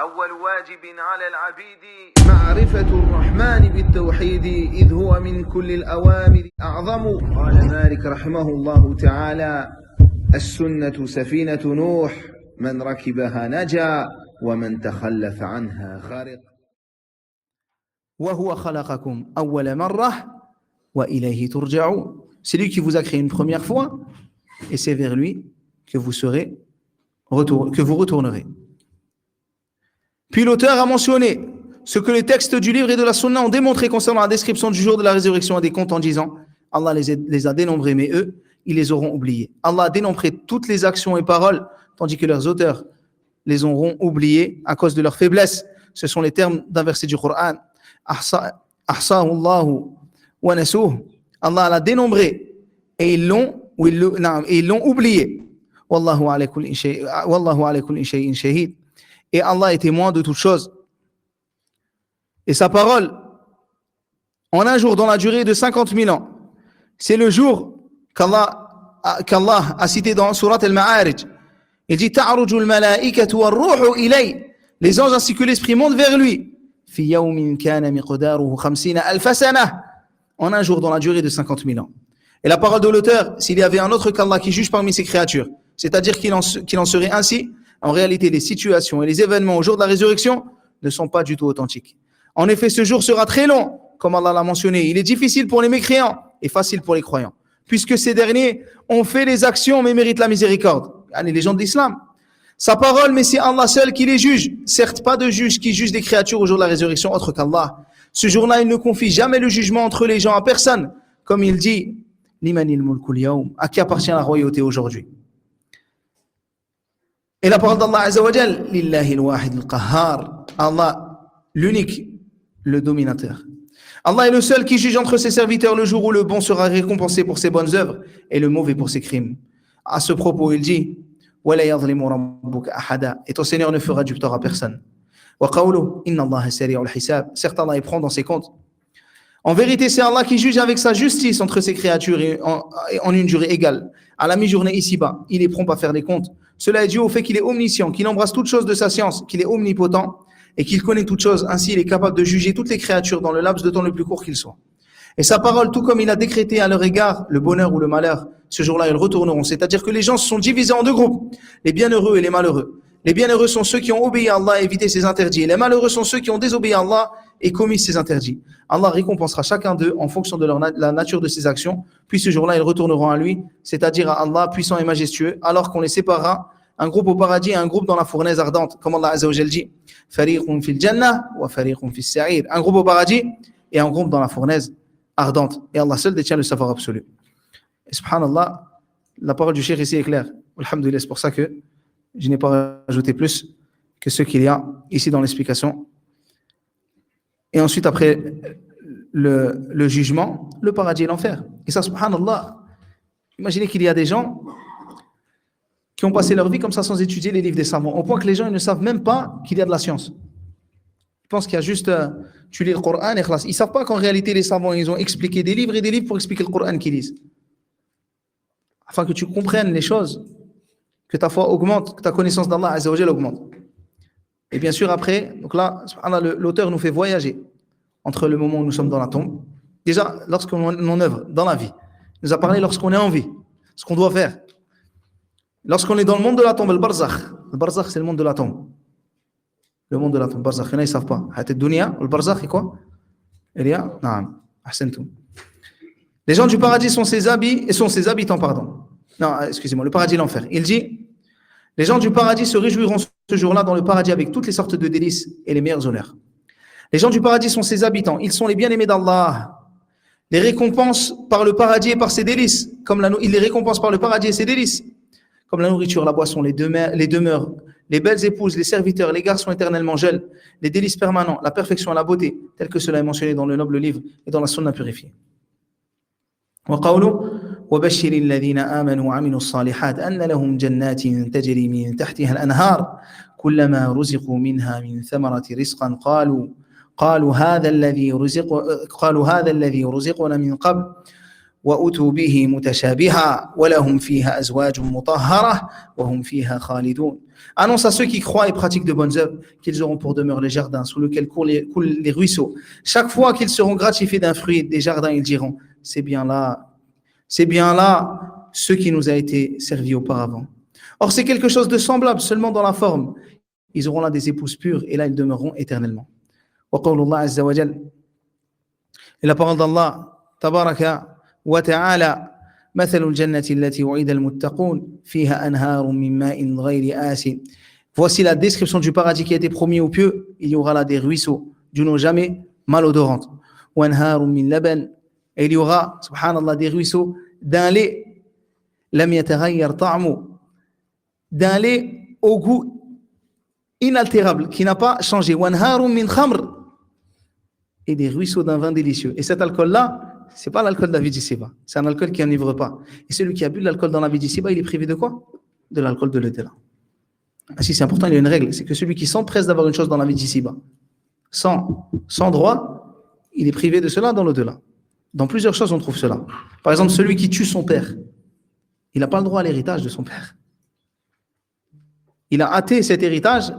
أول واجب على العبيد معرفة الرحمن بالتوحيد إذ هو من كل الأوامر أعظم. قال مالك رحمه الله تعالى: السنة سفينة نوح، من ركبها نجا ومن تخلف عنها غرق. وهو خلقكم أول مرة وإليه ترجعون. C'est lui qui vous a créé une première fois et c'est vers lui que vous retournerez. Puis l'auteur a mentionné ce que les textes du livre et de la sunna ont démontré concernant la description du jour de la résurrection et des comptes en disant: Allah les a dénombrés, mais eux, ils les auront oubliés. Allah a dénombré toutes les actions et paroles, tandis que leurs auteurs les auront oubliés à cause de leur faiblesse. Ce sont les termes d'un verset du Coran. Ahsa'hu Allahu wa nasuh. Allah l'a dénombré et ils l'ont oublié. Wallahu ala kulli shay'in shahid. Et Allah est témoin de toutes choses. Et sa parole, en un jour, dans la durée de 50 000 ans, c'est le jour qu'Allah a cité dans Surat Al-Ma'arij. Il dit: Ta'ruju al-mala'ikatu war-ruhu ilay. Les anges ainsi que l'esprit montent vers lui. Fi yawmin kana miqdaruhu 50 alf sana. En un jour, dans la durée de 50 000 ans. Et la parole de l'auteur, s'il y avait un autre qu'Allah qui juge parmi ses créatures, c'est-à-dire qu'il en serait ainsi, en réalité, les situations et les événements au jour de la résurrection ne sont pas du tout authentiques. En effet, ce jour sera très long, comme Allah l'a mentionné. Il est difficile pour les mécréants et facile pour les croyants, puisque ces derniers ont fait les actions mais méritent la miséricorde. Allez, les gens de l'islam. Sa parole, mais c'est Allah seul qui les juge. Certes, pas de juge qui juge des créatures au jour de la résurrection autre qu'Allah. Ce jour-là, il ne confie jamais le jugement entre les gens à personne. Comme il dit: Limanil mulkul yawm, à qui appartient la royauté aujourd'hui? Et la parole d'Allah Azza wa Jal: Lillahi al-wahid al-qahhar. Allah, l'unique, le dominateur. Allah est le seul qui juge entre ses serviteurs le jour où le bon sera récompensé pour ses bonnes œuvres et le mauvais pour ses crimes. À ce propos, il dit: Wala yadhlimu rabbuka ahada. Et ton Seigneur ne fera du tort à personne. Wa qawluhu inna Allaha sari'ul hisab. Certes, Allah y prend dans ses comptes. En vérité, c'est Allah qui juge avec sa justice entre ses créatures en une durée égale. À la mi-journée ici-bas, il est prompt à faire des comptes. Cela est dû au fait qu'il est omniscient, qu'il embrasse toutes choses de sa science, qu'il est omnipotent et qu'il connaît toutes choses. Ainsi, il est capable de juger toutes les créatures dans le laps de temps le plus court qu'il soit. Et sa parole, tout comme il a décrété à leur égard le bonheur ou le malheur, ce jour-là, ils retourneront. C'est-à-dire que les gens se sont divisés en deux groupes, les bienheureux et les malheureux. Les bienheureux sont ceux qui ont obéi à Allah et évité ses interdits. Et les malheureux sont ceux qui ont désobéi à Allah et commis ses interdits. Allah récompensera chacun d'eux en fonction de la nature de ses actions. Puis ce jour-là, ils retourneront à lui, c'est-à-dire à Allah, puissant et majestueux, alors qu'on les séparera, un groupe au paradis et un groupe dans la fournaise ardente. Comme Allah Azza wa Jal dit: Fariqun fil jannah wa fariqun fis sa'ir. Un groupe au paradis et un groupe dans la fournaise ardente. Et Allah seul détient le savoir absolu. Et subhanallah, la parole du cheikh ici est claire. Alhamdulillah, c'est pour ça que je n'ai pas rajouté plus que ce qu'il y a ici dans l'explication. Et ensuite, après le jugement, le paradis et l'enfer. Et ça, subhanallah, imaginez qu'il y a des gens qui ont passé leur vie comme ça sans étudier les livres des savants, au point que les gens ils ne savent même pas qu'il y a de la science. Ils pensent qu'il y a juste, tu lis le Coran et khlas. Ils ne savent pas qu'en réalité, les savants, ils ont expliqué des livres et des livres pour expliquer le Coran qu'ils lisent. Afin que tu comprennes les choses, que ta foi augmente, que ta connaissance d'Allah Azza wa Jal augmente. Et bien sûr, après, donc là, l'auteur nous fait voyager entre le moment où nous sommes dans la tombe. Déjà, lorsqu'on œuvre dans la vie, il nous a parlé lorsqu'on est en vie, ce qu'on doit faire. Lorsqu'on est dans le monde de la tombe, le barzakh, c'est le monde de la tombe. Le monde de la tombe, barzakh, il y en a, ils ne savent pas. Le barzakh, est quoi? Il y a, naam, ahsantum. Les gens du paradis sont ses habitants, pardon. Non, excusez-moi, le paradis et l'enfer. Il dit: les gens du paradis se réjouiront ce jour-là dans le paradis avec toutes les sortes de délices et les meilleurs honneurs. Les gens du paradis sont ses habitants, ils sont les bien-aimés d'Allah. Les récompense par le paradis et par ses délices, il les récompense par le paradis et ses délices, comme la nourriture, la boisson, les demeures, les belles épouses, les serviteurs, les garçons éternellement gels, les délices permanents, la perfection et la beauté, tel que cela est mentionné dans le noble livre et dans la sunna purifiée. وقوله وبشر الذين آمنوا وعملوا الصالحات أن لهم جنات تجري من تحتها الأنهار كلما رزقوا منها من ثمرة رزقا قالوا هذا الذي رزقنا من قبل وأتوا به متشابها ولهم فيها أزواج مطهرة وهم فيها خالدون. Annonce à ceux qui croient et pratiquent de bonnes œuvres qu'ils auront pour demeure les jardins sous lesquels coulent les ruisseaux. Chaque fois qu'ils seront gratifiés d'un fruit des jardins, ils diront c'est bien là ce qui nous a été servi auparavant. Or c'est quelque chose de semblable seulement dans la forme. Ils auront là des épouses pures et là ils demeureront éternellement. وقول الله عز وجل, et la parole d'Allah tabaraka وتعالى مثل الجنة التي وعد المتقون فيها أنهار من ماء غير آسن. Voici la description du paradis qui a été promis aux pieux. Il y aura là des ruisseaux d'une eau jamais malodorante. وأنهار من لبن, et il y aura, subhanallah, des ruisseaux d'un lait لم يتغير طعمه, d'un lait au goût inaltérable qui n'a pas changé. وأنهار من خمر, et des ruisseaux d'un vin délicieux. Et cet alcool-là, c'est pas l'alcool de la vie d'ici-bas. C'est un alcool qui n'enivre pas. Et celui qui a bu de l'alcool dans la vie d'ici-bas, il est privé de quoi? De l'alcool de l'au-delà. Si c'est important, il y a une règle. C'est que celui qui s'empresse d'avoir une chose dans la vie d'ici-bas, sans droit, il est privé de cela dans l'au-delà. Dans plusieurs choses, on trouve cela. Par exemple, celui qui tue son père, il n'a pas le droit à l'héritage de son père. Il a hâté cet héritage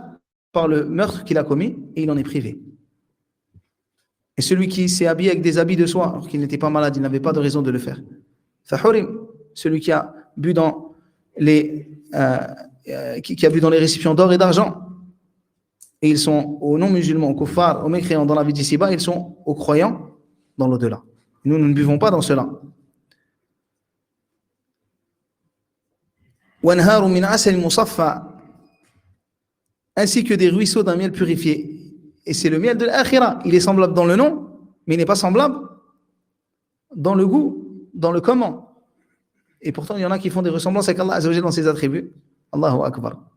par le meurtre qu'il a commis et il en est privé. Et celui qui s'est habillé avec des habits de soie, alors qu'il n'était pas malade, il n'avait pas de raison de le faire. Celui qui a bu dans les récipients d'or et d'argent, et ils sont aux non-musulmans, aux kuffars, aux mécréants dans la vie d'ici-bas, ils sont aux croyants dans l'au-delà. Nous ne buvons pas dans cela. وَانْهَارٌ مِّنْ عَسَلٍ مُصَفًّى, ainsi que des ruisseaux d'un miel purifié. Et c'est le miel de l'akhira. Il est semblable dans le nom, mais il n'est pas semblable dans le goût, dans le comment. Et pourtant, il y en a qui font des ressemblances avec Allah Azza wa Jalla dans ses attributs. Allahu Akbar.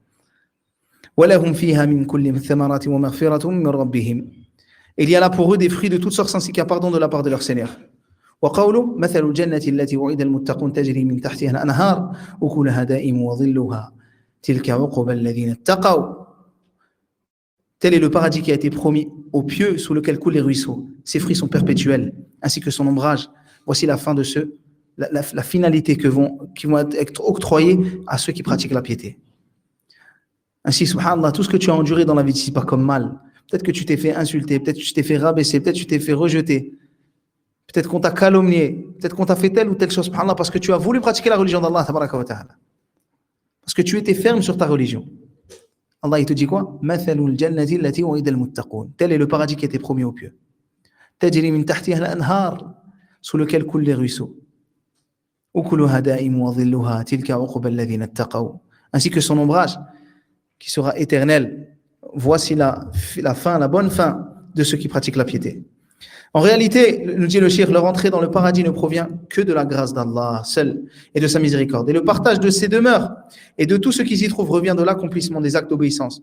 وَلَهُمْ فِيهَا مِنْ كُلِّ الثَّمَرَاتِ وَمَغْفِرَةٌ مِّن رَبِّهِمْ. Il y a là pour eux des fruits de toutes sortes ainsi qu'un pardon de la part de leur Seigneur. وقوله مثل الجنة التي وعد المتقون تجري من تحتها الأنهار أكلها دائم وظلها تلك عقبى الذين اتقوا. Tel est le paradis qui a été promis aux pieux sous lequel coulent les ruisseaux. Ses fruits sont perpétuels, ainsi que son ombrage. Voici la fin de la finalité qui vont être octroyées à ceux qui pratiquent la piété. Ainsi, subhanallah, tout ce que tu as enduré dans la vie d'ici, pas comme mal. Peut-être que tu t'es fait insulter, peut-être que tu t'es fait rabaisser, peut-être que tu t'es fait rejeter, peut-être qu'on t'a calomnié, peut-être qu'on t'a fait telle ou telle chose, subhanallah, parce que tu as voulu pratiquer la religion d'Allah, tabaraka wa ta'ala. Parce que tu étais ferme sur ta religion. Allah, il te dit quoi? Tel est le paradis qui a été promis aux pieux. Sous lequel coulent les ruisseaux. Ainsi que son ombrage qui sera éternel. Voici la fin, la bonne fin de ceux qui pratiquent la piété. En réalité, nous dit le cheikh, leur entrée dans le paradis ne provient que de la grâce d'Allah seul et de sa miséricorde. Et le partage de ses demeures et de tout ce qui s'y trouve revient de l'accomplissement des actes d'obéissance.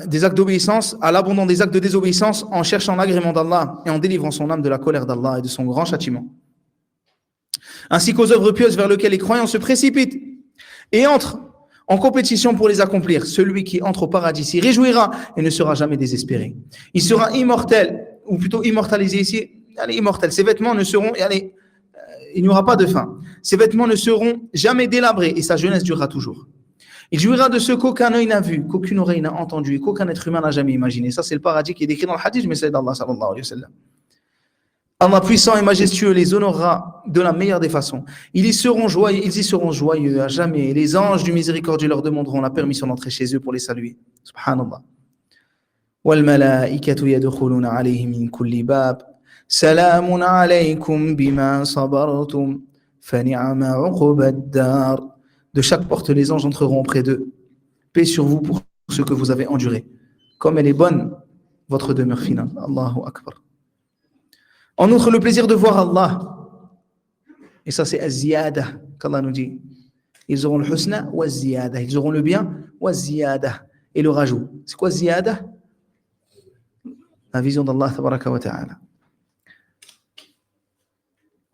Des actes d'obéissance à l'abondant des actes de désobéissance en cherchant l'agrément d'Allah et en délivrant son âme de la colère d'Allah et de son grand châtiment. Ainsi qu'aux œuvres pieuses vers lesquelles les croyants se précipitent et entrent en compétition pour les accomplir. Celui qui entre au paradis s'y réjouira et ne sera jamais désespéré. Il sera immortel, ou plutôt immortalisé ici. Immortel. Ses vêtements ne seront, il n'y aura pas de fin. Ses vêtements ne seront jamais délabrés et sa jeunesse durera toujours. Il jouira de ce qu'aucun œil n'a vu, qu'aucune oreille n'a entendu et qu'aucun être humain n'a jamais imaginé. Ça, c'est le paradis qui est décrit dans le hadith, mais c'est d'Allah sallallahu alayhi wa sallam. Allah puissant et majestueux les honorera de la meilleure des façons. Ils y seront joyeux à jamais. Et les anges du miséricordieux leur demanderont la permission d'entrer chez eux pour les saluer. Subhanallah. وَالْمَلَائِكَةُ يَدْخُلُونَ عَلَيْهِمْ مِنْ كُلِّ بَابٍ سَلَامٌ عَلَيْكُمْ بِمَا صَبَرْتُمْ فَنِعْمَ عُقْبَى الدَّارِ. De chaque porte, les anges entreront auprès d'eux. Paix sur vous pour ce que vous avez enduré. Comme elle est bonne, votre demeure finale. Allahu Akbar. En outre, le plaisir de voir Allah. Et ça, c'est az-ziyada, qu'Allah nous dit. Ils auront le husna wa az-ziyada. Ils auront le bien wa az-ziyada. Et le rajout. C'est quoi ziyada? La vision d'Allah, tabaraka wa ta'ala.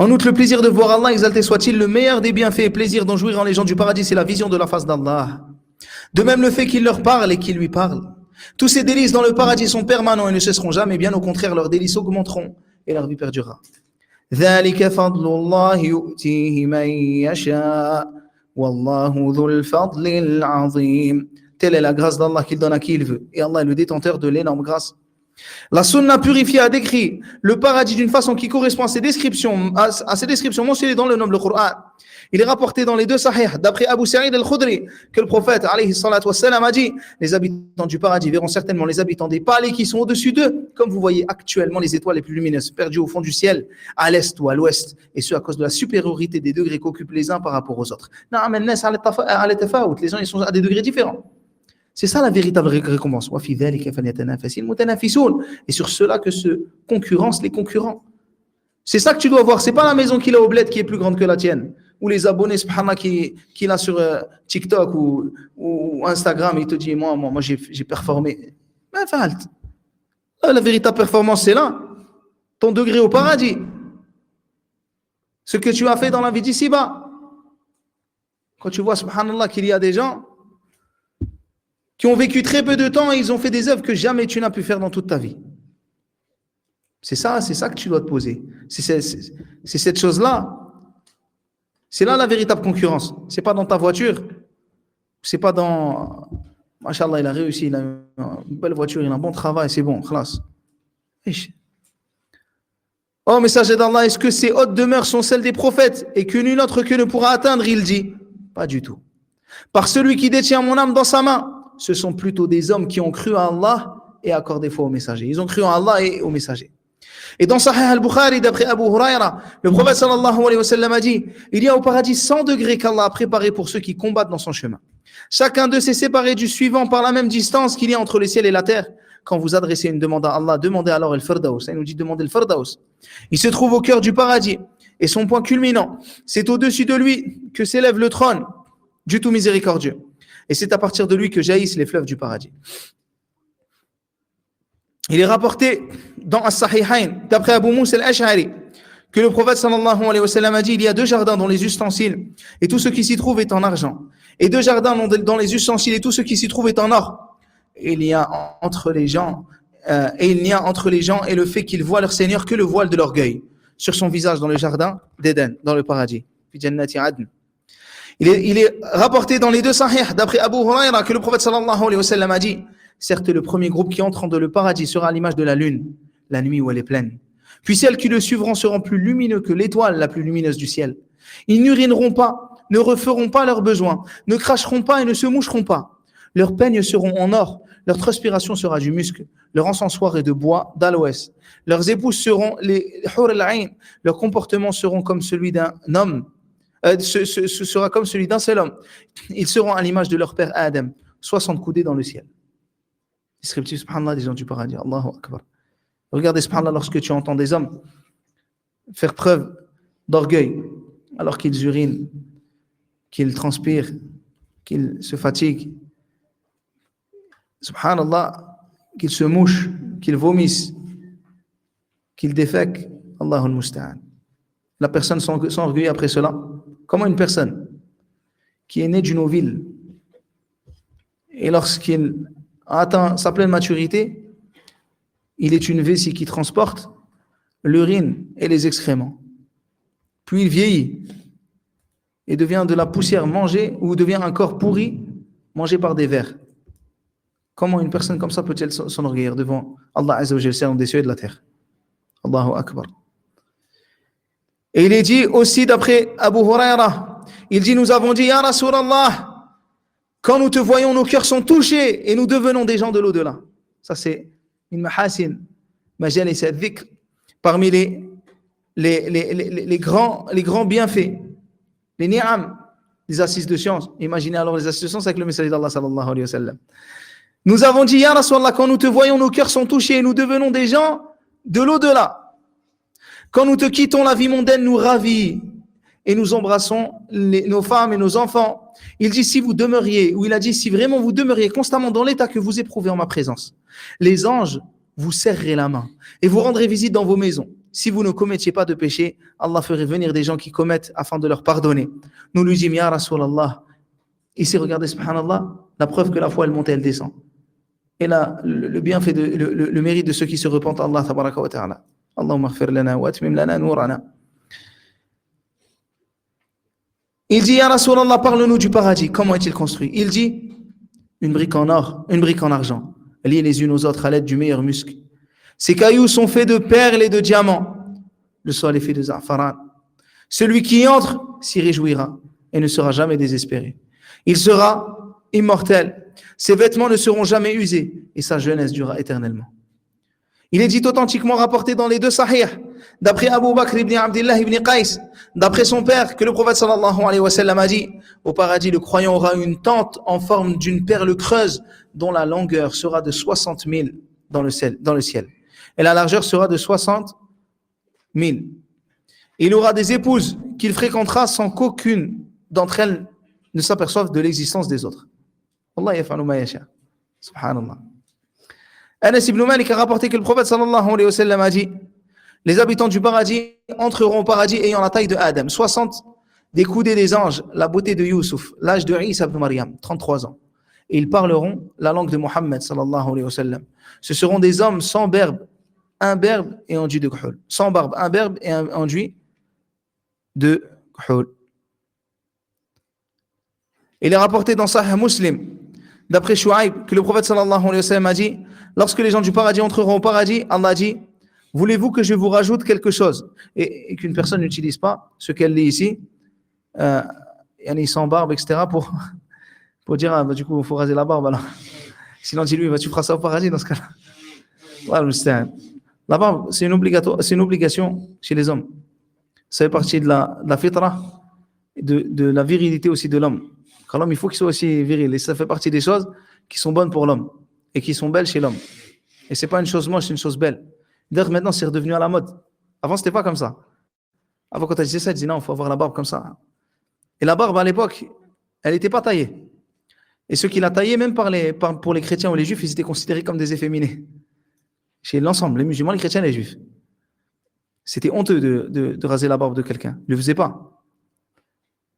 En outre, le plaisir de voir Allah, exalté soit-il, le meilleur des bienfaits et plaisirs dont jouiront les gens du paradis, c'est la vision de la face d'Allah. De même, le fait qu'il leur parle et qu'il lui parle. Tous ces délices dans le paradis sont permanents et ne cesseront jamais. Bien au contraire, leurs délices augmenteront et leur vie perdurera. ذلك فضل الله يؤتيه من يشاء والله ذو الفضل العظيم. Telle est la grâce d'Allah qu'il donne à qui il veut. Et Allah est le détenteur de l'énorme grâce. La sunna purifiée a décrit le paradis d'une façon qui correspond à ces descriptions mentionnées dans le noble Coran. Il est rapporté dans les deux sahih, d'après Abu Sa'id al-Khudri, que le prophète alayhi salatu wassalam a dit: les habitants du paradis verront certainement les habitants des palais qui sont au-dessus d'eux, comme vous voyez actuellement les étoiles les plus lumineuses perdues au fond du ciel, à l'est ou à l'ouest, et ce à cause de la supériorité des degrés qu'occupent les uns par rapport aux autres. Les gens ils sont à des degrés différents. C'est ça la véritable récompense. Et sur cela que se concurrencent les concurrents. C'est ça que tu dois voir. C'est pas la maison qu'il a au bled qui est plus grande que la tienne. Ou les abonnés, subhanallah, qu'il a sur TikTok ou Instagram. Il te dit, moi j'ai performé. Mais la véritable performance, c'est là. Ton degré au paradis. Ce que tu as fait dans la vie d'ici-bas. Quand tu vois, subhanallah, qu'il y a des gens qui ont vécu très peu de temps et ils ont fait des œuvres que jamais tu n'as pu faire dans toute ta vie. C'est ça que tu dois te poser. C'est cette chose-là. C'est là la véritable concurrence. C'est pas dans ta voiture. C'est pas dans... Machallah, il a réussi, il a une belle voiture, il a un bon travail, c'est bon, khalas. Oh, messager d'Allah, est-ce que ces hautes demeures sont celles des prophètes et que nul autre que ne pourra atteindre? Il dit, pas du tout. Par celui qui détient mon âme dans sa main, ce sont plutôt des hommes qui ont cru à Allah et accordé foi au messager. Ils ont cru en Allah et au messager. Et dans Sahih al-Bukhari, d'après Abu Huraira, le prophète sallallahu alayhi wa sallam a dit: il y a au paradis 100 degrés qu'Allah a préparés pour ceux qui combattent dans son chemin. Chacun d'eux s'est séparé du suivant par la même distance qu'il y a entre le ciel et la terre. Quand vous adressez une demande à Allah, demandez alors le Firdaus. Il nous dit demandez le Firdaus. Il se trouve au cœur du paradis et son point culminant, c'est au-dessus de lui que s'élève le trône du tout miséricordieux. Et c'est à partir de lui que jaillissent les fleuves du paradis. Il est rapporté dans As-Sahihain, d'après Abu Moussa al-Ash'ari, que le prophète sallallahu alayhi wa sallam a dit: il y a 2 jardins dont les ustensiles et tout ce qui s'y trouve est en argent, et 2 jardins dont les ustensiles et tout ce qui s'y trouve est en or. Et il n'y a entre les gens et le fait qu'ils voient leur Seigneur que le voile de l'orgueil sur son visage dans le jardin d'Éden, dans le paradis. Il est rapporté dans les 2 sahih, d'après Abu Huraira, que le prophète sallallahu alayhi wa sallam a dit: certes, le premier groupe qui entre dans le paradis sera à l'image de la lune, la nuit où elle est pleine. Puis celles qui le suivront seront plus lumineux que l'étoile la plus lumineuse du ciel. Ils n'urineront pas, ne referont pas leurs besoins, ne cracheront pas et ne se moucheront pas. Leurs peignes seront en or, leur transpiration sera du musc, leur encensoir est de bois, d'aloès. Leurs épouses seront les hur al-ayn, leurs comportements seront comme celui d'un homme, ce sera comme celui d'un seul homme. Ils seront à l'image de leur père Adam, 60 coudées dans le ciel. Descriptif, subhanallah, des gens du paradis. Allahu Akbar. Regardez, subhanallah, lorsque tu entends des hommes faire preuve d'orgueil, alors qu'ils urinent, qu'ils transpirent, qu'ils se fatiguent, subhanallah, qu'ils se mouchent, qu'ils vomissent, qu'ils défèquent, Allahul Musta'an. La personne s'enorgueillit après cela. Comment une personne qui est née d'une ovule et lorsqu'il a atteint sa pleine maturité, il est une vessie qui transporte l'urine et les excréments. Puis il vieillit et devient de la poussière mangée ou devient un corps pourri mangé par des vers. Comment une personne comme ça peut-elle s'enorgueillir devant Allah Azza wa Jalla, Seigneur des cieux et de la terre? Allahu Akbar. Et il est dit aussi d'après Abu Huraira, il dit: nous avons dit, Ya Rasulallah, quand nous te voyons, nos cœurs sont touchés et nous devenons des gens de l'au-delà. Ça c'est une mahasin, majalis al-dhikr, parmi les grands bienfaits, les ni'am, les assises de science. Imaginez alors les assises de science avec le messager d'Allah sallallahu alayhi wa sallam. Nous avons dit, Ya Rasulallah, quand nous te voyons, nos cœurs sont touchés et nous devenons des gens de l'au-delà. Quand nous te quittons, la vie mondaine nous ravit et nous embrassons nos femmes et nos enfants. Il dit, si vous demeuriez, ou il a dit, si vraiment vous demeuriez constamment dans l'état que vous éprouvez en ma présence, les anges vous serreraient la main et vous rendrez visite dans vos maisons. Si vous ne commettiez pas de péché, Allah ferait venir des gens qui commettent afin de leur pardonner. Nous lui disons, Ya Rasulallah, ici regardez, subhanallah, la preuve que la foi elle monte et elle descend. Et là, le bienfait, le mérite de ceux qui se repentent, Allah tabaraka wa ta'ala. Allahumma ighfir lana wa atmim lana nourana. Il dit, Ya Rasulallah, parle-nous du paradis. Comment est-il construit? Il dit, une brique en or, une brique en argent, liées les unes aux autres à l'aide du meilleur musc. Ces cailloux sont faits de perles et de diamants. Le sol est fait de za'faran. Celui qui y entre s'y réjouira et ne sera jamais désespéré. Il sera immortel. Ses vêtements ne seront jamais usés et sa jeunesse durera éternellement. Il est dit authentiquement rapporté dans les deux sahih, d'après Abu Bakr ibn Abdullah ibn Qais, d'après son père, que le prophète sallallahu alayhi wa sallam a dit, au paradis, le croyant aura une tente en forme d'une perle creuse dont la longueur sera de 60 000 dans le ciel. Et la largeur sera de 60 000. Il aura des épouses qu'il fréquentera sans qu'aucune d'entre elles ne s'aperçoive de l'existence des autres. Allah yaf'alu ma yasha. Subhanallah. Anas ibn Malik a rapporté que le prophète sallallahu alayhi wa sallam a dit, les habitants du paradis entreront au paradis ayant la taille de Adam, 60 des coudées des anges, la beauté de Youssouf, l'âge de Isa ibn Maryam, 33 ans. Et ils parleront la langue de Mohammed sallallahu alayhi wa sallam. Ce seront des hommes sans barbe, imberbes et enduits de khul. Sans barbe, imberbes et enduits de khul. Il est rapporté dans Sahih Muslim, d'après Shu'aib, que le prophète sallallahu alayhi wa sallam a dit, lorsque les gens du paradis entreront au paradis, Allah dit, voulez-vous que je vous rajoute quelque chose? Et qu'une personne n'utilise pas ce qu'elle lit ici, sans barbe, etc., pour dire, ah, bah, du coup, il faut raser la barbe alors. Sinon, dis-lui, bah, tu feras ça au paradis dans ce cas-là. Voilà, la barbe, c'est une obligation chez les hommes. Ça fait partie de la fitra, de la virilité aussi de l'homme. Car l'homme, il faut qu'il soit aussi viril. Et ça fait partie des choses qui sont bonnes pour l'homme et qui sont belles chez l'homme. Et c'est pas une chose moche, c'est une chose belle. D'ailleurs, maintenant, c'est redevenu à la mode. Avant, c'était pas comme ça. Avant, quand tu disais ça, tu disais non, il faut avoir la barbe comme ça. Et la barbe, à l'époque, elle n'était pas taillée. Et ceux qui la taillaient, même pour les chrétiens ou les juifs, ils étaient considérés comme des efféminés. Chez l'ensemble, les musulmans, les chrétiens et les juifs. C'était honteux de raser la barbe de quelqu'un. Ils ne le faisaient pas.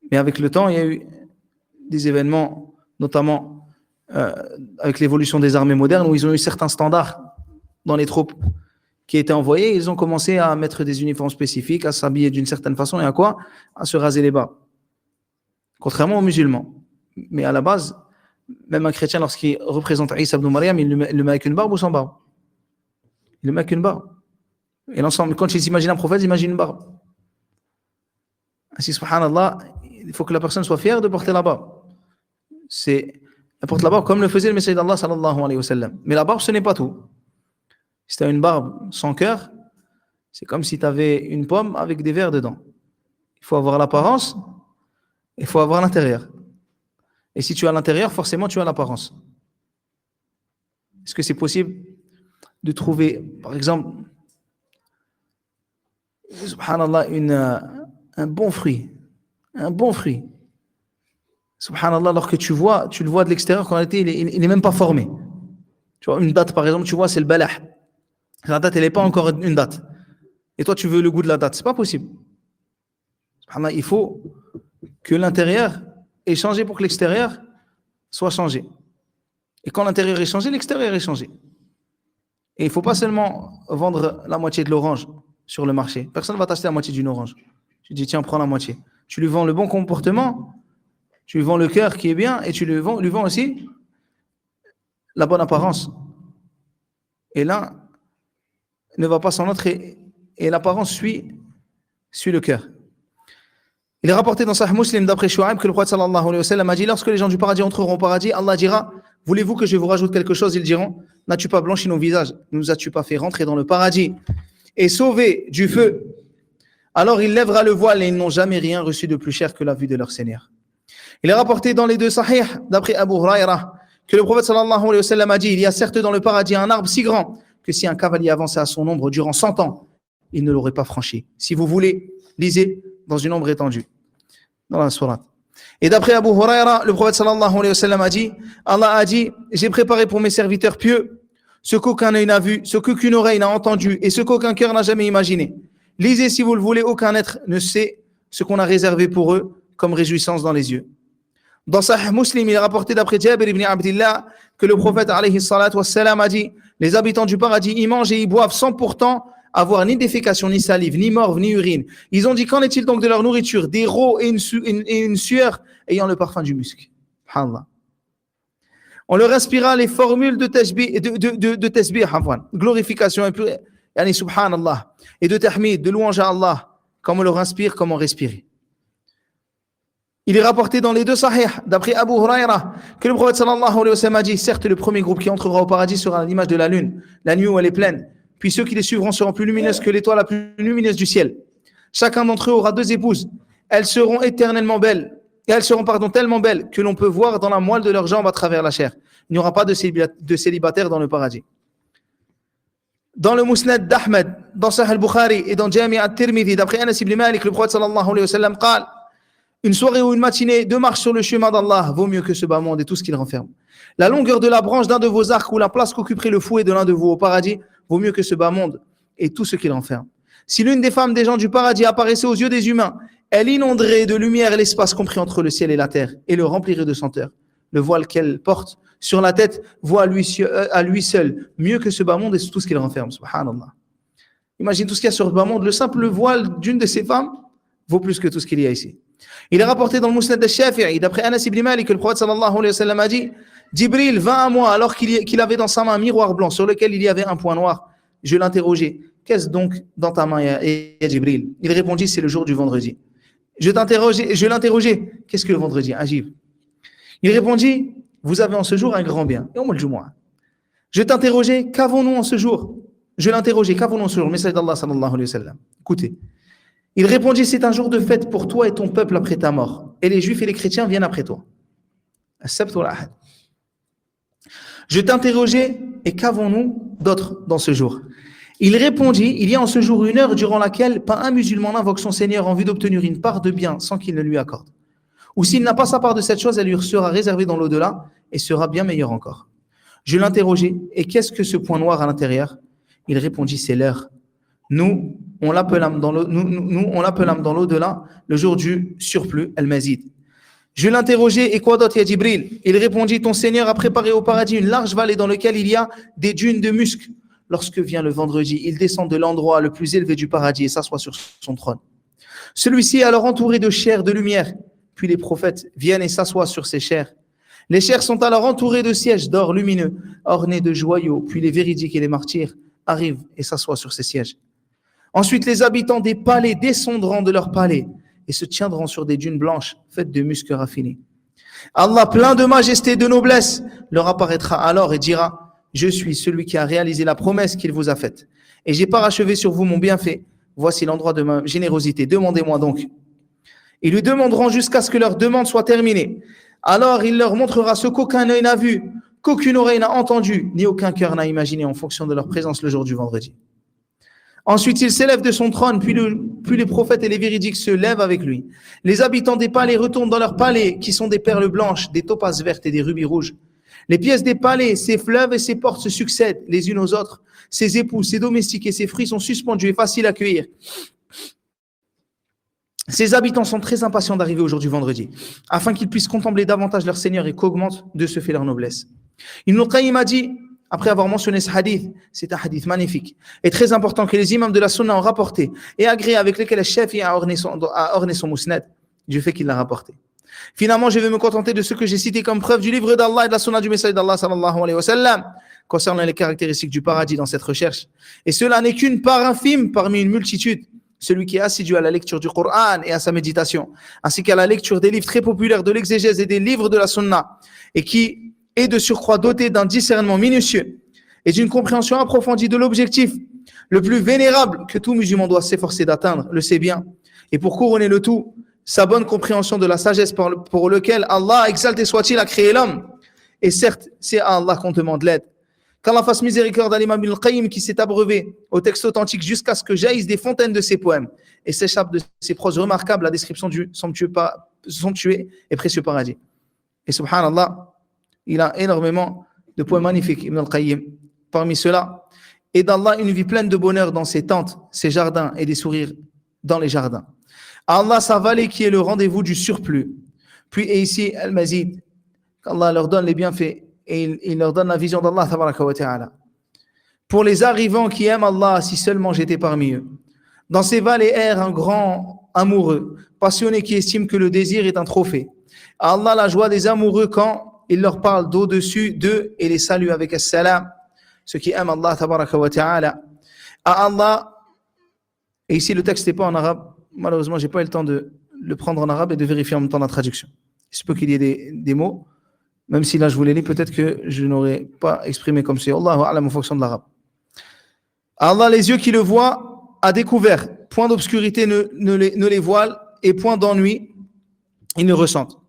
Mais avec le temps, il y a eu des événements, notamment avec l'évolution des armées modernes, où ils ont eu certains standards dans les troupes qui étaient envoyés. Ils ont commencé à mettre des uniformes spécifiques, à s'habiller d'une certaine façon et à quoi? À se raser les barbes. Contrairement aux musulmans. Mais à la base, même un chrétien, lorsqu'il représente Isa ibn Maryam, il le met avec une barbe ou sans barbe? Il le met avec une barbe. Et l'ensemble, quand il s'imagine un prophète, il imagine une barbe. Ainsi, subhanallah, il faut que la personne soit fière de porter la barbe. Elle porte la barbe comme le faisait le Messie d'Allah sallallahu alayhi wa sallam. Mais la barbe, ce n'est pas tout. Si tu as une barbe sans cœur, c'est comme si tu avais une pomme avec des vers dedans. Il faut avoir l'apparence, il faut avoir l'intérieur. Et si tu as l'intérieur, forcément, tu as l'apparence. Est-ce que c'est possible de trouver, par exemple, subhanallah, un bon fruit? Un bon fruit. Subhanallah, alors que tu le vois de l'extérieur, qu'en réalité, il n'est même pas formé. Tu vois, une date, par exemple, tu vois, c'est le balah. La date, elle n'est pas encore une date. Et toi, tu veux le goût de la date. C'est pas possible. Subhanallah, il faut que l'intérieur est changé pour que l'extérieur soit changé. Et quand l'intérieur est changé, l'extérieur est changé. Et il ne faut pas seulement vendre la moitié de l'orange sur le marché. Personne ne va t'acheter la moitié d'une orange. Tu dis, tiens, prends la moitié. Tu lui vends le bon comportement, tu lui vends le cœur qui est bien, et tu lui vends aussi la bonne apparence. Et l'un ne va pas sans l'autre, et l'apparence suit le cœur. Il est rapporté dans Sahih Muslim d'après Shu'aib que le prophète sallallahu alayhi wa sallam a dit, lorsque les gens du paradis entreront au paradis, Allah dira, voulez-vous que je vous rajoute quelque chose? Ils diront, n'as-tu pas blanchi nos visages? Ne nous as-tu pas fait rentrer dans le paradis et sauver du feu? Alors il lèvera le voile et ils n'ont jamais rien reçu de plus cher que la vue de leur Seigneur. Il est rapporté dans les deux sahih d'après Abu Huraira que le prophète sallallahu alayhi wa sallam a dit, il y a certes dans le paradis un arbre si grand que si un cavalier avançait à son ombre durant 100 ans, il ne l'aurait pas franchi. Si vous voulez, lisez dans une ombre étendue, dans la sourate. Et d'après Abu Huraira, le prophète sallallahu alayhi wa sallam a dit, Allah a dit, j'ai préparé pour mes serviteurs pieux ce qu'aucun œil n'a vu, ce qu'aucune oreille n'a entendu et ce qu'aucun cœur n'a jamais imaginé. Lisez si vous le voulez, aucun être ne sait ce qu'on a réservé pour eux comme réjouissance dans les yeux. Dans Sahih Muslim, il est rapporté d'après Jabir ibn Abdillah que le prophète alayhi salatu wassalam a dit, les habitants du paradis y mangent et y boivent sans pourtant avoir ni défécation, ni salive, ni morve, ni urine. Ils ont dit, qu'en est-il donc de leur nourriture? Des rots et une sueur ayant le parfum du musc. Subhanallah. On leur inspira les formules de tasbih, glorification, et subhanallah, et de tahmid, de louange à Allah, comme on leur inspire, comment respirer. Il est rapporté dans les deux sahih, d'après Abu Huraira, que le prophète sallallahu alayhi wa sallam a dit, certes, le premier groupe qui entrera au paradis sera à l'image de la lune, la nuit où elle est pleine, puis ceux qui les suivront seront plus lumineuses que l'étoile la plus lumineuse du ciel. Chacun d'entre eux aura 2 épouses. Elles seront éternellement belles, et elles seront tellement belles que l'on peut voir dans la moelle de leurs jambes à travers la chair. Il n'y aura pas de célibataires dans le paradis. Dans le Musnad d'Ahmed, dans Sahih al-Bukhari et dans Jami' al-Tirmidhi, d'après Anas ibn Malik, le prophète sallallahu alayhi wa sallam قال, une soirée ou une matinée de marche sur le chemin d'Allah vaut mieux que ce bas monde et tout ce qu'il renferme. La longueur de la branche d'un de vos arcs ou la place qu'occuperait le fouet de l'un de vous au paradis vaut mieux que ce bas monde et tout ce qu'il renferme. Si l'une des femmes des gens du paradis apparaissait aux yeux des humains, elle inonderait de lumière l'espace compris entre le ciel et la terre et le remplirait de senteur. Le voile qu'elle porte sur la tête vaut à lui seul mieux que ce bas monde et tout ce qu'il renferme. Subhanallah. Imagine tout ce qu'il y a sur le bas monde. Le simple voile d'une de ces femmes vaut plus que tout ce qu'il y a ici. Il est rapporté dans le Musnad al-Shafi'i, d'après Anas ibn Malik, que le prophète sallallahu alayhi wa sallam a dit, Jibril vint à moi alors qu'il avait dans sa main un miroir blanc sur lequel il y avait un point noir. Je l'interrogeai, qu'est-ce donc dans ta main, ya Jibril? Il répondit, c'est le jour du vendredi. Je l'interrogeai, qu'est-ce que le vendredi? Ajib. Il répondit, vous avez en ce jour un grand bien. Et au mois de Jumu'ah. Je t'interrogeai, qu'avons-nous en ce jour? Je l'interrogeai, qu'avons-nous en ce jour? Le message d'Allah sallallahu alayhi wa sallam. Écoutez. Il répondit, c'est un jour de fête pour toi et ton peuple après ta mort. Et les juifs et les chrétiens viennent après toi. As-Sabt wal-Ahad. Je t'interrogeai, et qu'avons-nous d'autre dans ce jour? Il répondit, il y a en ce jour une heure durant laquelle pas un musulman n'invoque son Seigneur en vue d'obtenir une part de bien sans qu'il ne lui accorde. Ou s'il n'a pas sa part de cette chose, elle lui sera réservée dans l'au-delà et sera bien meilleure encore. Je l'interrogeai, et qu'est-ce que ce point noir à l'intérieur? Il répondit, c'est l'heure. Nous, on l'appelâmes dans l'au-delà le jour du surplus, al-Mazid. Je l'interrogeai, et quoi d'autre, ya Jibril? Il répondit, ton Seigneur a préparé au paradis une large vallée dans laquelle il y a des dunes de musc. Lorsque vient le vendredi, il descend de l'endroit le plus élevé du paradis et s'assoit sur son trône. Celui-ci est alors entouré de chair, de lumière. Puis les prophètes viennent et s'assoient sur ces chairs. Les chairs sont alors entourées de sièges d'or lumineux, ornés de joyaux. Puis les véridiques et les martyrs arrivent et s'assoient sur ces sièges. Ensuite, les habitants des palais descendront de leurs palais et se tiendront sur des dunes blanches faites de musc raffiné. Allah, plein de majesté et de noblesse, leur apparaîtra alors et dira, je suis celui qui a réalisé la promesse qu'il vous a faite. Et j'ai parachevé sur vous mon bienfait. Voici l'endroit de ma générosité. Demandez-moi donc. Ils lui demanderont jusqu'à ce que leur demande soit terminée. Alors il leur montrera ce qu'aucun œil n'a vu, qu'aucune oreille n'a entendu, ni aucun cœur n'a imaginé en fonction de leur présence le jour du vendredi. Ensuite, il s'élève de son trône, puis les prophètes et les véridiques se lèvent avec lui. Les habitants des palais retournent dans leurs palais, qui sont des perles blanches, des topazes vertes et des rubis rouges. Les pièces des palais, ses fleuves et ses portes se succèdent les unes aux autres. Ses époux, ses domestiques et ses fruits sont suspendus et faciles à cueillir. Ces habitants sont très impatients d'arriver au jour du vendredi, afin qu'ils puissent contempler davantage leur Seigneur et qu'augmente de ce fait leur noblesse. Ibn Qayyim a dit, après avoir mentionné ce hadith, c'est un hadith magnifique et très important que les imams de la sunna ont rapporté et agréé, avec lesquels le Shafi'i a orné son musnad du fait qu'il l'a rapporté. Finalement, je vais me contenter de ce que j'ai cité comme preuve du livre d'Allah et de la sunna du message d'Allah sallallahu alayhi wa sallam concernant les caractéristiques du paradis dans cette recherche. Et cela n'est qu'une part infime parmi une multitude. Celui qui est assidu à la lecture du Coran et à sa méditation, ainsi qu'à la lecture des livres très populaires de l'exégèse et des livres de la sunna, et qui est de surcroît doté d'un discernement minutieux et d'une compréhension approfondie de l'objectif le plus vénérable que tout musulman doit s'efforcer d'atteindre, le sait bien. Et pour couronner le tout, sa bonne compréhension de la sagesse pour lequel Allah, exalté soit-il, a créé l'homme. Et certes, c'est à Allah qu'on demande l'aide. Qu'Allah fasse miséricorde à l'imam Ibn Qayyim qui s'est abreuvé au texte authentique jusqu'à ce que jaillissent des fontaines de ses poèmes et s'échappe de ses proses remarquables la description du somptueux et précieux paradis. Et subhanallah, il a énormément de poèmes magnifiques, Ibn Qayyim. Parmi ceux-là, et d'Allah une vie pleine de bonheur dans ses tentes, ses jardins et des sourires dans les jardins. Allah, sa vallée qui est le rendez-vous du surplus. Puis et ici, Al-Mazid, qu'Allah leur donne les bienfaits et il leur donne la vision d'Allah tabaraka wa ta'ala. Pour les arrivants qui aiment Allah, si seulement j'étais parmi eux. Dans ces vallées erre un grand amoureux, passionné qui estime que le désir est un trophée. À Allah la joie des amoureux quand il leur parle d'au-dessus d'eux et les salue avec as-salam. Ceux qui aiment Allah, tabaraka wa ta'ala. À Allah, et ici le texte n'est pas en arabe, malheureusement j'ai pas eu le temps de le prendre en arabe et de vérifier en même temps la traduction. Il se peut qu'il y ait des mots, même si là je vous les lis, peut-être que je n'aurais pas exprimé comme c'est. Allahu a'lam en fonction de l'arabe. Allah, les yeux qui le voient à découvert, point d'obscurité ne les voile et point d'ennui, ils ne ressentent.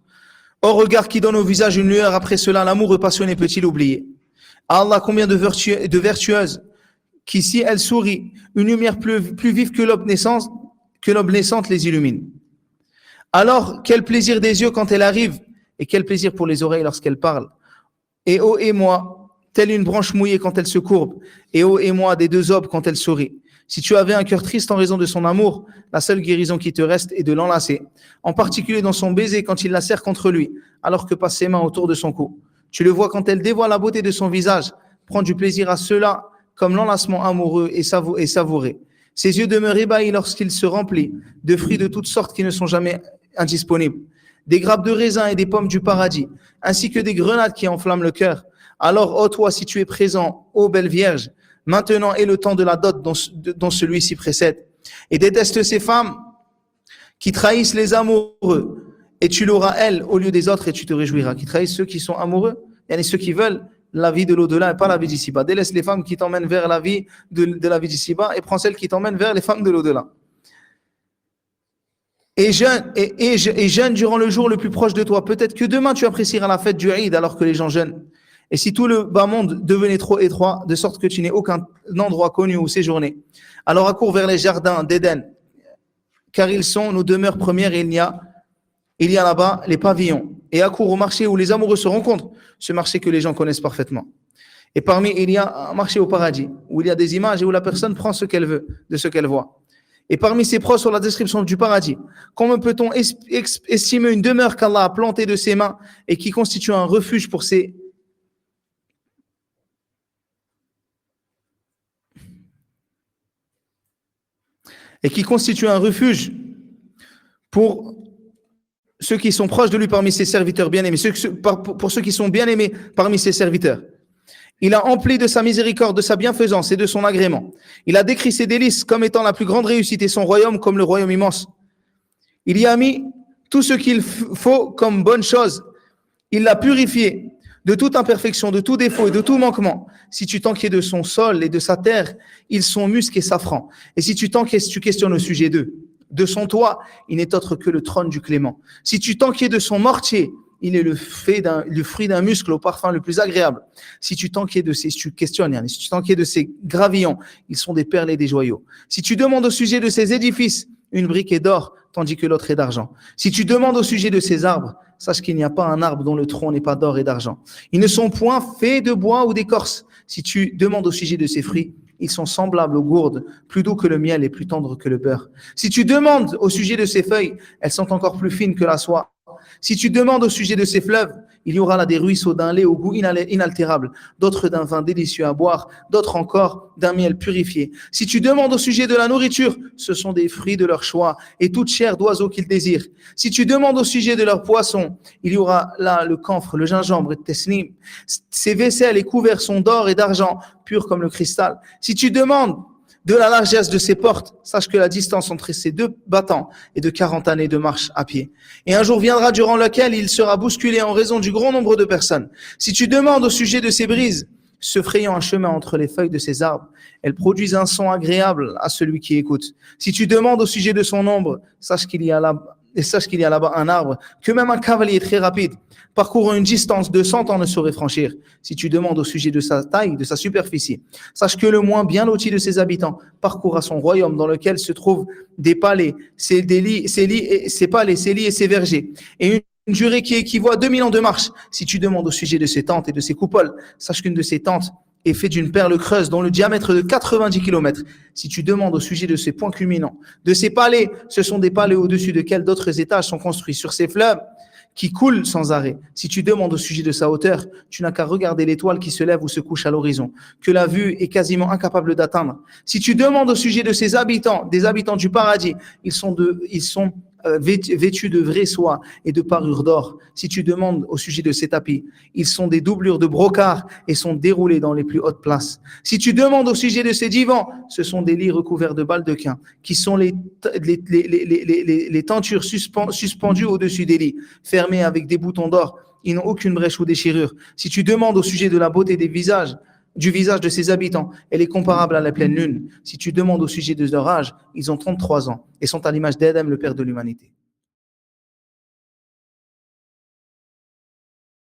Au regard qui donne au visage une lueur, après cela l'amour passionné peut-il oublier? Allah, combien de vertueuses qui, si elles sourient, une lumière plus vive que l'aube naissante les illumine. Alors, quel plaisir des yeux quand elle arrive, et quel plaisir pour les oreilles lorsqu'elle parle. Et ô émoi, telle une branche mouillée quand elle se courbe, et ô émoi des deux aubes quand elle sourit. Si tu avais un cœur triste en raison de son amour, la seule guérison qui te reste est de l'enlacer, en particulier dans son baiser quand il la serre contre lui, alors que passe ses mains autour de son cou. Tu le vois quand elle dévoile la beauté de son visage, prend du plaisir à cela, comme l'enlacement amoureux et savouré. Ses yeux demeurent ébahis lorsqu'il se remplit de fruits de toutes sortes qui ne sont jamais indisponibles, des grappes de raisin et des pommes du paradis, ainsi que des grenades qui enflamment le cœur. Alors, ô toi, si tu es présent, ô belle Vierge, maintenant est le temps de la dot dont celui-ci précède. Et déteste ces femmes qui trahissent les amoureux, et tu l'auras elle au lieu des autres et tu te réjouiras. Qui trahissent ceux qui sont amoureux, il y a ceux qui veulent la vie de l'au-delà et pas la vie d'ici-bas. Délaisse les femmes qui t'emmènent vers la vie de la vie d'ici-bas et prends celles qui t'emmènent vers les femmes de l'au-delà. Et jeûne durant le jour le plus proche de toi. Peut-être que demain tu apprécieras la fête du Eid alors que les gens jeûnent. Et si tout le bas monde devenait trop étroit, de sorte que tu n'aies aucun endroit connu où séjourner, alors accours vers les jardins d'Éden, car ils sont nos demeures premières et il y a là-bas les pavillons. Et accours au marché où les amoureux se rencontrent, ce marché que les gens connaissent parfaitement. Et parmi, il y a un marché au paradis, où il y a des images et où la personne prend ce qu'elle veut, de ce qu'elle voit. Et parmi ces pros sur la description du paradis, comment peut-on estimer une demeure qu'Allah a plantée de ses mains et qui constitue un refuge pour ses pour ceux qui sont proches de lui parmi ses serviteurs bien-aimés, pour ceux qui sont bien-aimés parmi ses serviteurs. Il a empli de sa miséricorde, de sa bienfaisance et de son agrément. Il a décrit ses délices comme étant la plus grande réussite et son royaume comme le royaume immense. Il y a mis tout ce qu'il faut comme bonne chose. Il l'a purifié de toute imperfection, de tout défaut et de tout manquement. Si tu t'enquiers de son sol et de sa terre, ils sont musc et safran. Et si tu questionnes au sujet d'eux, de son toit, il n'est autre que le trône du Clément. Si tu t'enquiers de son mortier, il est le fruit d'un muscle au parfum le plus agréable. Si tu t'enquiers si tu t'enquiers de ses gravillons, ils sont des perles et des joyaux. Si tu demandes au sujet de ses édifices, une brique est d'or, tandis que l'autre est d'argent. Si tu demandes au sujet de ses arbres, sache qu'il n'y a pas un arbre dont le tronc n'est pas d'or et d'argent. Ils ne sont point faits de bois ou d'écorce. Si tu demandes au sujet de ses fruits, ils sont semblables aux gourdes, plus doux que le miel et plus tendres que le beurre. Si tu demandes au sujet de ses feuilles, elles sont encore plus fines que la soie. Si tu demandes au sujet de ces fleuves, il y aura là des ruisseaux d'un lait au goût inaltérable, d'autres d'un vin délicieux à boire, d'autres encore d'un miel purifié. Si tu demandes au sujet de la nourriture, ce sont des fruits de leur choix et toute chair d'oiseau qu'ils désirent. Si tu demandes au sujet de leurs poissons, il y aura là le camphre, le gingembre et le tesnim. Ces vaisselles et couverts sont d'or et d'argent, purs comme le cristal. Si tu demandes de la largesse de ses portes, sache que la distance entre ces deux battants est de 40 années de marche à pied. Et un jour viendra durant lequel il sera bousculé en raison du grand nombre de personnes. Si tu demandes au sujet de ces brises, se frayant un chemin entre les feuilles de ces arbres, elles produisent un son agréable à celui qui écoute. Si tu demandes au sujet de son ombre, sache qu'il y a là-bas un arbre, que même un cavalier très rapide, parcourant une distance de 100 ans ne saurait franchir. Si tu demandes au sujet de sa taille, de sa superficie, sache que le moins bien loti de ses habitants parcourra son royaume dans lequel se trouvent des palais, ses lits et ses vergers, et une durée qui équivaut à 2000 ans de marche. Si tu demandes au sujet de ses tentes et de ses coupoles, sache qu'une de ses tentes est faite d'une perle creuse dont le diamètre est de 90 km. Si tu demandes au sujet de ses points culminants, de ses palais, ce sont des palais au-dessus desquels d'autres étages sont construits sur ces fleuves qui coule sans arrêt. Si tu demandes au sujet de sa hauteur, tu n'as qu'à regarder l'étoile qui se lève ou se couche à l'horizon, que la vue est quasiment incapable d'atteindre. Si tu demandes au sujet de ses habitants, des habitants du paradis, ils sont vêtus de vraie soie et de parures d'or. Si tu demandes au sujet de ces tapis, ils sont des doublures de brocart et sont déroulés dans les plus hautes places. Si tu demandes au sujet de ces divans, ce sont des lits recouverts de baldequins, qui sont les tentures suspendues au-dessus des lits, fermées avec des boutons d'or. Ils n'ont aucune brèche ou déchirure. Si tu demandes au sujet de la beauté du visage de ses habitants, elle est comparable à la pleine lune. Si tu demandes au sujet de leur âge, ils ont 33 ans et sont à l'image d'Adam, le père de l'humanité.